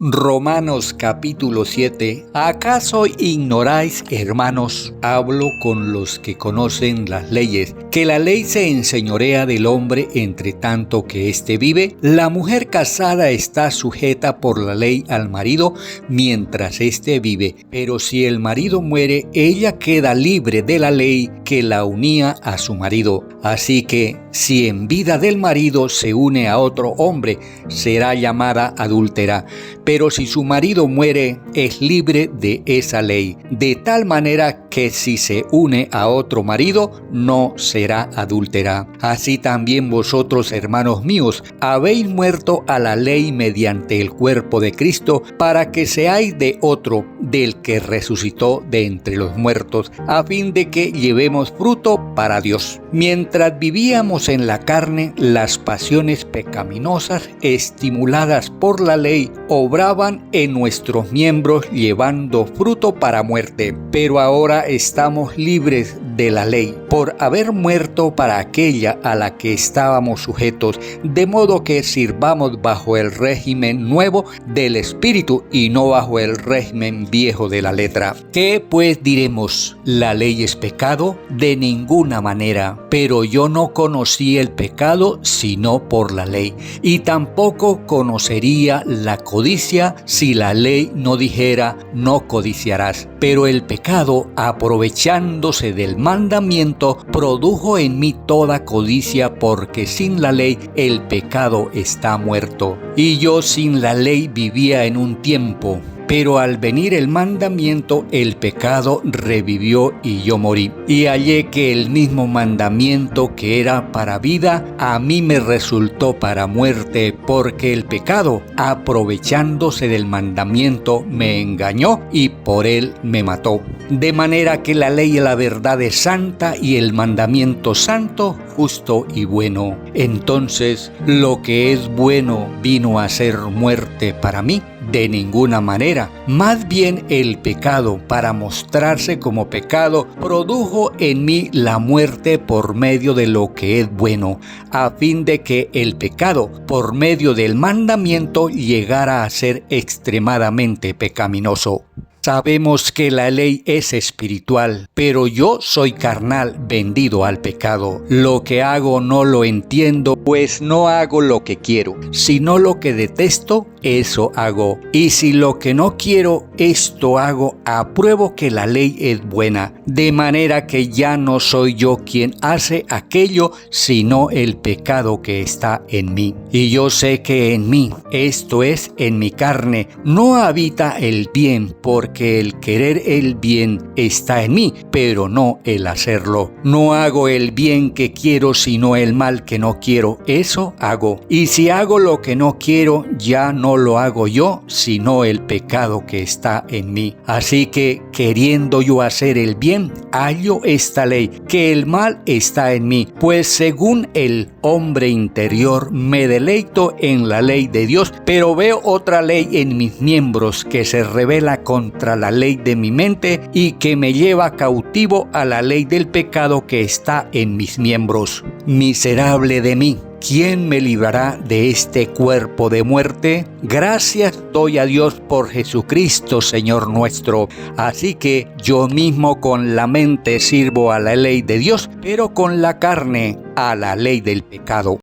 Romanos capítulo 7. ¿Acaso ignoráis, hermanos? Hablo con los que conocen las leyes, que la ley se enseñorea del hombre entre tanto que éste vive. La mujer casada está sujeta por la ley al marido mientras éste vive, pero si el marido muere, ella queda libre de la ley que la unía a su marido. Así que, si en vida del marido se une a otro hombre, será llamada adúltera. Pero si su marido muere, es libre de esa ley, de tal manera que si se une a otro marido, no será adúltera. Así también vosotros, hermanos míos, habéis muerto a la ley mediante el cuerpo de Cristo, para que seáis de otro, del que resucitó de entre los muertos, a fin de que llevemos fruto para Dios. Mientras vivíamos en la carne, las pasiones pecaminosas, estimuladas por la ley, obraban en nuestros miembros llevando fruto para muerte. Pero ahora estamos libres de la ley, por haber muerto para aquella a la que estábamos sujetos, de modo que sirvamos bajo el régimen nuevo del Espíritu y no bajo el régimen viejo de la letra. ¿Qué pues diremos? ¿La ley es pecado? De ninguna manera. Pero yo no conocí el pecado sino por la ley, y tampoco conocería la codicia si la ley no dijera: no codiciarás. Pero el pecado, aprovechándose del mandamiento, produjo en mí toda codicia, porque sin la ley el pecado está muerto. Y yo sin la ley vivía en un tiempo, pero al venir el mandamiento, el pecado revivió y yo morí. Y hallé que el mismo mandamiento que era para vida, a mí me resultó para muerte, porque el pecado, aprovechándose del mandamiento, me engañó y por él me mató. De manera que la ley y la verdad es santa y el mandamiento santo, justo y bueno. Entonces, lo que es bueno vino a ser muerte para mí. De ninguna manera. Más bien el pecado, para mostrarse como pecado, produjo en mí la muerte por medio de lo que es bueno, a fin de que el pecado, por medio del mandamiento, llegara a ser extremadamente pecaminoso. Sabemos que la ley es espiritual, pero yo soy carnal, vendido al pecado. Lo que hago no lo entiendo, pues no hago lo que quiero, sino lo que detesto, eso hago. Y si lo que no quiero, esto hago, apruebo que la ley es buena. De manera que ya no soy yo quien hace aquello, sino el pecado que está en mí. Y yo sé que en mí, esto es, en mi carne, no habita el bien, porque el querer el bien está en mí, pero no el hacerlo. No hago el bien que quiero, sino el mal que no quiero, eso hago. Y si hago lo que no quiero, ya no lo hago yo, sino el pecado que está en mí. Así que, queriendo yo hacer el bien, hallo esta ley, que el mal está en mí, pues según el hombre interior me deleito en la ley de Dios, pero veo otra ley en mis miembros que se rebela contra la ley de mi mente y que me lleva cautivo a la ley del pecado que está en mis miembros. Miserable de mí, ¿quién me librará de este cuerpo de muerte? Gracias doy a Dios por Jesucristo, Señor nuestro. Así que yo mismo con la mente sirvo a la ley de Dios, pero con la carne a la ley del pecado.